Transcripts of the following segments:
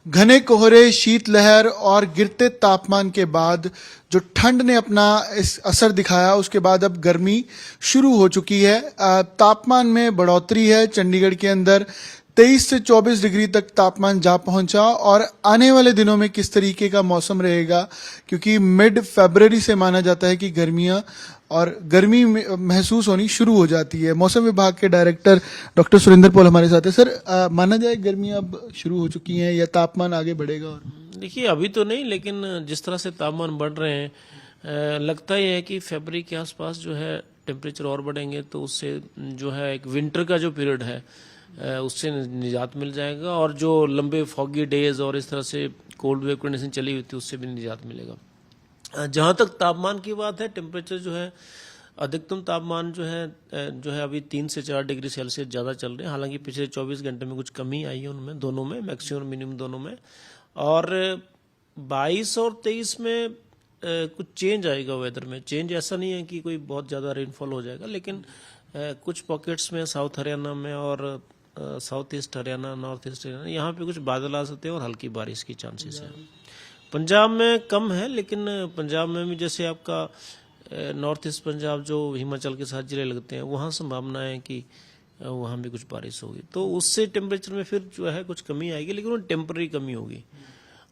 घने कोहरे, शीतलहर और गिरते तापमान के बाद जो ठंड ने अपना इस असर दिखाया, उसके बाद अब गर्मी शुरू हो चुकी है। तापमान में बढ़ोतरी है। चंडीगढ़ के अंदर 23 से 24 डिग्री तक तापमान जा पहुंचा। और आने वाले दिनों में किस तरीके का मौसम रहेगा, क्योंकि मिड फरवरी से माना जाता है कि गर्मी महसूस होनी शुरू हो जाती है। मौसम विभाग के डायरेक्टर डॉक्टर सुरेंद्र पॉल हमारे साथ है। सर, माना जाए गर्मियां अब शुरू हो चुकी हैं या तापमान आगे बढ़ेगा? और देखिए, अभी तो नहीं, लेकिन जिस तरह से तापमान बढ़ रहे हैं, लगता ही है कि फरवरी के आसपास जो है टेम्परेचर और बढ़ेंगे, तो उससे जो है एक विंटर का जो पीरियड है उससे निजात मिल जाएगा। और जो लंबे फॉगी डेज और इस तरह से कोल्ड वेव कंडीशन चली हुई थी, उससे भी निजात मिलेगा। जहाँ तक तापमान की बात है, टेम्परेचर जो है, अधिकतम तापमान जो है अभी 3 से 4 डिग्री सेल्सियस ज़्यादा चल रहे हैं। हालांकि पिछले 24 घंटे में कुछ कमी आई है उनमें, दोनों में, मैक्सिमम और मिनिमम दोनों में। और 22 और 23 में कुछ चेंज आएगा वेदर में। चेंज ऐसा नहीं है कि कोई बहुत ज़्यादा रेनफॉल हो जाएगा, लेकिन कुछ पॉकेट्स में साउथ हरियाणा में और south east Haryana, north east Haryana, यहाँ पे कुछ बादल आ सकते हैं और हल्की बारिश की चांसेस है। पंजाब में कम है, लेकिन पंजाब में भी जैसे आपका नॉर्थ ईस्ट पंजाब जो हिमाचल के साथ जिले लगते हैं, वहाँ संभावना है कि वहाँ भी कुछ बारिश होगी, तो उससे टेम्परेचर में फिर जो है कुछ कमी आएगी, लेकिन वो टेम्पररी कमी होगी।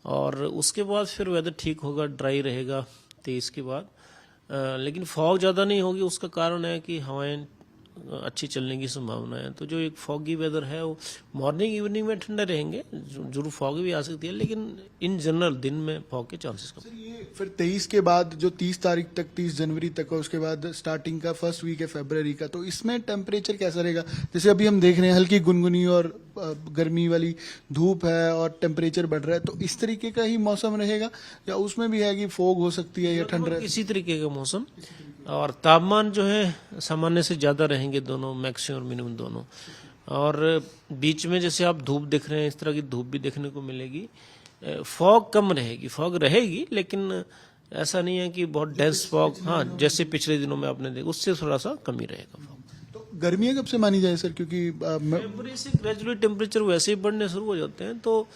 और उसके बाद फिर वेदर ठीक होगा, ड्राई रहेगा 23 के बाद। लेकिन फॉग ज़्यादा नहीं होगी। उसका कारण है कि हवाएं अच्छी चलने की संभावना है। तो जो एक फॉगी वेदर है, वो मॉर्निंग इवनिंग में ठंडे रहेंगे, जरूर फॉग भी आ सकती है, लेकिन इन जनरल दिन में फॉग के चांसेस कम। ये फिर 23 के बाद जो 30 तारीख तक, 30 जनवरी तक, और उसके बाद स्टार्टिंग का फर्स्ट वीक है फरवरी का, तो इसमें टेम्परेचर कैसा रहेगा? जैसे अभी हम देख रहे हैं हल्की गुनगुनी और गर्मी वाली धूप है और टेम्परेचर बढ़ रहा है, तो इस तरीके का ही मौसम रहेगा या उसमें भी है कि फॉग हो सकती है या ठंड रहेगी? इसी तरीके का मौसम, और तापमान जो है सामान्य से ज़्यादा रहेंगे दोनों, मैक्सिमम और मिनिमम दोनों। और बीच में जैसे आप धूप देख रहे हैं, इस तरह की धूप भी देखने को मिलेगी। फॉग कम रहेगी, फॉग रहेगी, लेकिन ऐसा नहीं है कि बहुत डेंस फॉग, हाँ, जैसे पिछले दिनों में आपने देखा, उससे थोड़ा सा कमी रहेगा फॉग। तो गर्मियां कब से मानी जाए सर? क्योंकि फरवरी से ग्रेजुअली टेम्परेचर वैसे ही बढ़ने शुरू हो जाते हैं, तो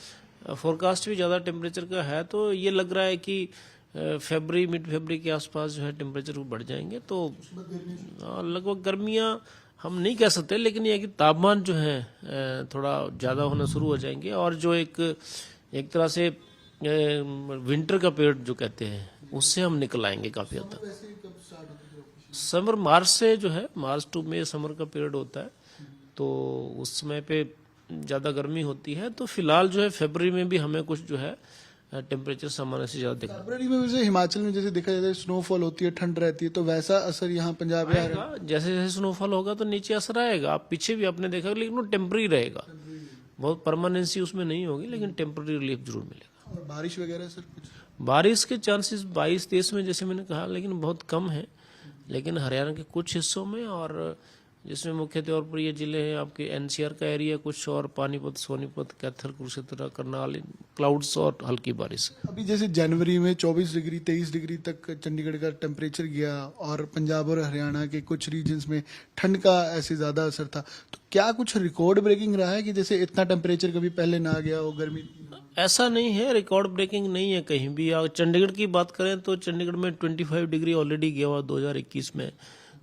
फोरकास्ट भी ज़्यादा टेम्परेचर का है, तो ये लग रहा है कि फरवरी, मिड फरवरी के आसपास जो है टेम्परेचर बढ़ जाएंगे। तो लगभग गर्मियां हम नहीं कह सकते, लेकिन ये कि तापमान जो है थोड़ा ज़्यादा होना शुरू हो जाएंगे। और जो एक तरह से विंटर का पीरियड जो कहते हैं, उससे हम निकल आएंगे काफ़ी हद तक। समर मार्च से जो है, मार्च टू मई समर का पीरियड होता है, तो उस समय पे ज़्यादा गर्मी होती है। तो फिलहाल जो है फरवरी में भी हमें कुछ जो है टेम्परेचर सामान्य से ज़्यादा दिखा। फरवरी में वैसे हिमाचल में जैसे देखा जाता है स्नोफॉल होती है, ठंड रहती है, तो वैसा असर यहाँ पंजाब में आएगा। जैसे जैसे स्नोफॉल होगा तो नीचे असर आएगा। आप पीछे भी आपने देखा, लेकिन वो टेम्पररी रहेगा, बहुत परमानेंसी उसमें नहीं होगी, लेकिन टेम्पररी रिलीफ जरूर मिलेगा। और बारिश वगैरह सर? कुछ बारिश के चांसेस 22-23 में जैसे मैंने कहा, लेकिन बहुत कम है। लेकिन हरियाणा के कुछ हिस्सों में, और जिसमें मुख्य तौर पर ये जिले हैं आपके एनसीआर का एरिया कुछ, और पानीपत, सोनीपत, कैथल, कुरुक्षेत्र, करनाल, क्लाउड्स और हल्की बारिश। अभी जैसे जनवरी में 24 डिग्री 23 डिग्री तक चंडीगढ़ का टेम्परेचर गया, और पंजाब और हरियाणा के कुछ रीजन्स में ठंड का ऐसे ज़्यादा असर था, तो क्या कुछ रिकॉर्ड ब्रेकिंग रहा है कि जैसे इतना टेम्परेचर कभी पहले ना गया हो गर्मी? ऐसा नहीं है, रिकॉर्ड ब्रेकिंग नहीं है कहीं भी। अगर चंडीगढ़ की बात करें तो चंडीगढ़ में 25 डिग्री ऑलरेडी गया हुआ 2021 में।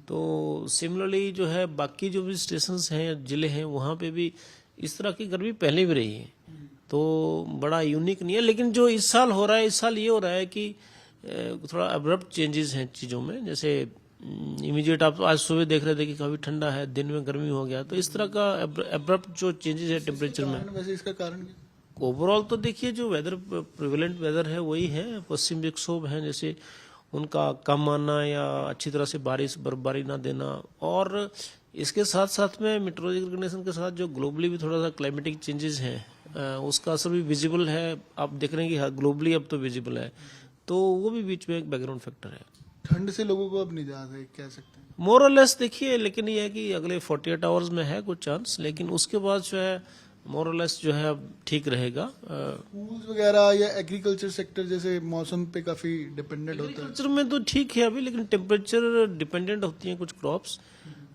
तो सिमिलरली जो है बाकी जो भी स्टेशंस हैं, जिले हैं, वहाँ पे भी इस तरह की गर्मी पहले भी रही है, तो बड़ा यूनिक नहीं है। लेकिन जो इस साल हो रहा है, इस साल ये हो रहा है कि थोड़ा अब्रप्ट चेंजेस हैं चीज़ों में। जैसे इमीडिएट आप आज सुबह देख रहे थे कि काफ़ी ठंडा है, दिन में गर्मी हो गया, तो इस तरह का अब्रप्ट जो चेंजेस है टेम्परेचर में। वैसे इसका कारण ओवरऑल तो देखिए, जो वेदर प्रिवेलेंट वेदर है वही है। पश्चिम विक्षोभ हैं जैसे, उनका कम आना या अच्छी तरह से बारिश बर्फबारी ना देना, और इसके साथ साथ में मेट्रोलॉजिकल कंडीशन के साथ जो ग्लोबली भी थोड़ा सा क्लाइमेटिक चेंजेस हैं, उसका असर भी विजिबल है। आप देख रहे हैं कि ग्लोबली अब तो विजिबल है, तो वो भी बीच में एक बैकग्राउंड फैक्टर है। ठंड से लोगों को अब निजात है कह सकते हैं, मोर और लेस। देखिए, लेकिन ये है कि अगले 48 आवर्स में है कुछ चांस, लेकिन उसके बाद जो है मोर और लेस जो है अब ठीक रहेगा। स्कूल्स वगैरह या एग्रीकल्चर सेक्टर जैसे मौसम पे काफी डिपेंडेंट होता है। एग्रीकल्चर में तो ठीक है अभी, लेकिन टेम्परेचर डिपेंडेंट होती हैं कुछ क्रॉप्स,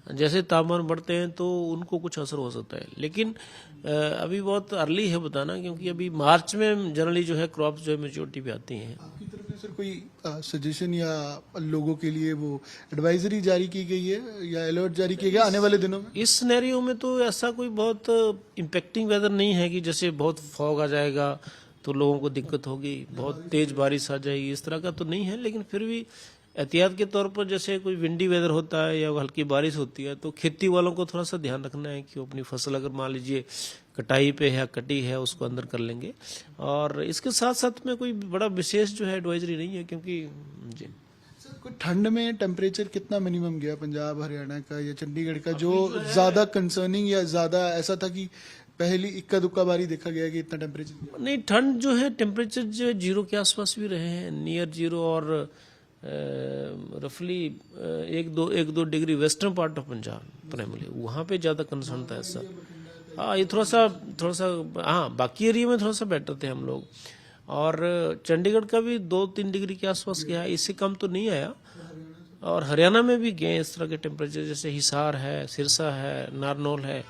जैसे तापमान बढ़ते हैं तो उनको कुछ असर हो सकता है, लेकिन अभी बहुत अर्ली है बताना, क्योंकि अभी मार्च में जनरली जो है क्रॉप्स जो है मेच्योरिटी पे आती हैं। आपकी तरफ से सर कोई सजेशन या लोगों के लिए वो एडवाइजरी जारी की गई है या अलर्ट जारी किया गया आने वाले दिनों में? इस सिनेरियो में तो ऐसा कोई बहुत इम्पेक्टिंग वेदर नहीं है कि जैसे बहुत फॉग आ जाएगा तो लोगों को दिक्कत होगी, बहुत तेज बारिश आ जाएगी, इस तरह का तो नहीं है। लेकिन फिर भी एहतियात के तौर पर जैसे कोई विंडी वेदर होता है या हल्की बारिश होती है तो खेती वालों को थोड़ा सा ध्यान रखना है कि वो अपनी फसल अगर मान लीजिए कटाई पे है, कटी है, उसको अंदर कर लेंगे। और इसके साथ साथ में कोई बड़ा विशेष जो है एडवाइजरी नहीं है, क्योंकि जी सर कोई ठंड में टेम्परेचर कितना मिनिमम गया पंजाब हरियाणा का या चंडीगढ़ का, जो ज्यादा कंसर्निंग या ज्यादा ऐसा था कि पहली इक्का दुक्का बारी देखा गया कि इतना टेम्परेचर? नहीं, ठंड जो है टेम्परेचर जो है 0 के आसपास भी रहे हैं, नियर 0, और रफली 1-2 degree western part of Punjab primary वहाँ पे ज़्यादा कंसर्न था ऐसा। हाँ, ये थोड़ा सा हाँ, बाकी एरिया में थोड़ा सा बेटर थे हम लोग। और चंडीगढ़ का भी 2-3 डिग्री के आसपास गया, इससे कम तो नहीं आया। और हरियाणा में भी गए इस तरह के टेम्परेचर, जैसे हिसार है, सिरसा है, नारनौल है,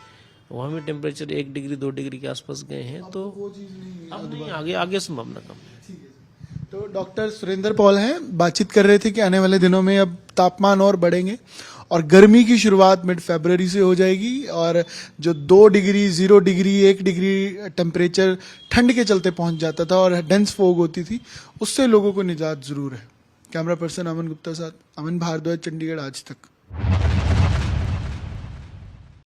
वहाँ भी टेम्परेचर 1 डिग्री 2 डिग्री के आसपास गए हैं। तो वो चीज नहीं अब नहीं, आगे संभावना कम है। तो डॉक्टर सुरेंद्र पॉल हैं, बातचीत कर रहे थे कि आने वाले दिनों में अब तापमान और बढ़ेंगे और गर्मी की शुरुआत मिड फरवरी से हो जाएगी, और जो 2 डिग्री 0 डिग्री 1 डिग्री टेम्परेचर ठंड के चलते पहुंच जाता था और डेंस फोग होती थी, उससे लोगों को निजात जरूर है। कैमरा पर्सन अमन गुप्ता साथ अमन भारद्वाज, चंडीगढ़ आज तक।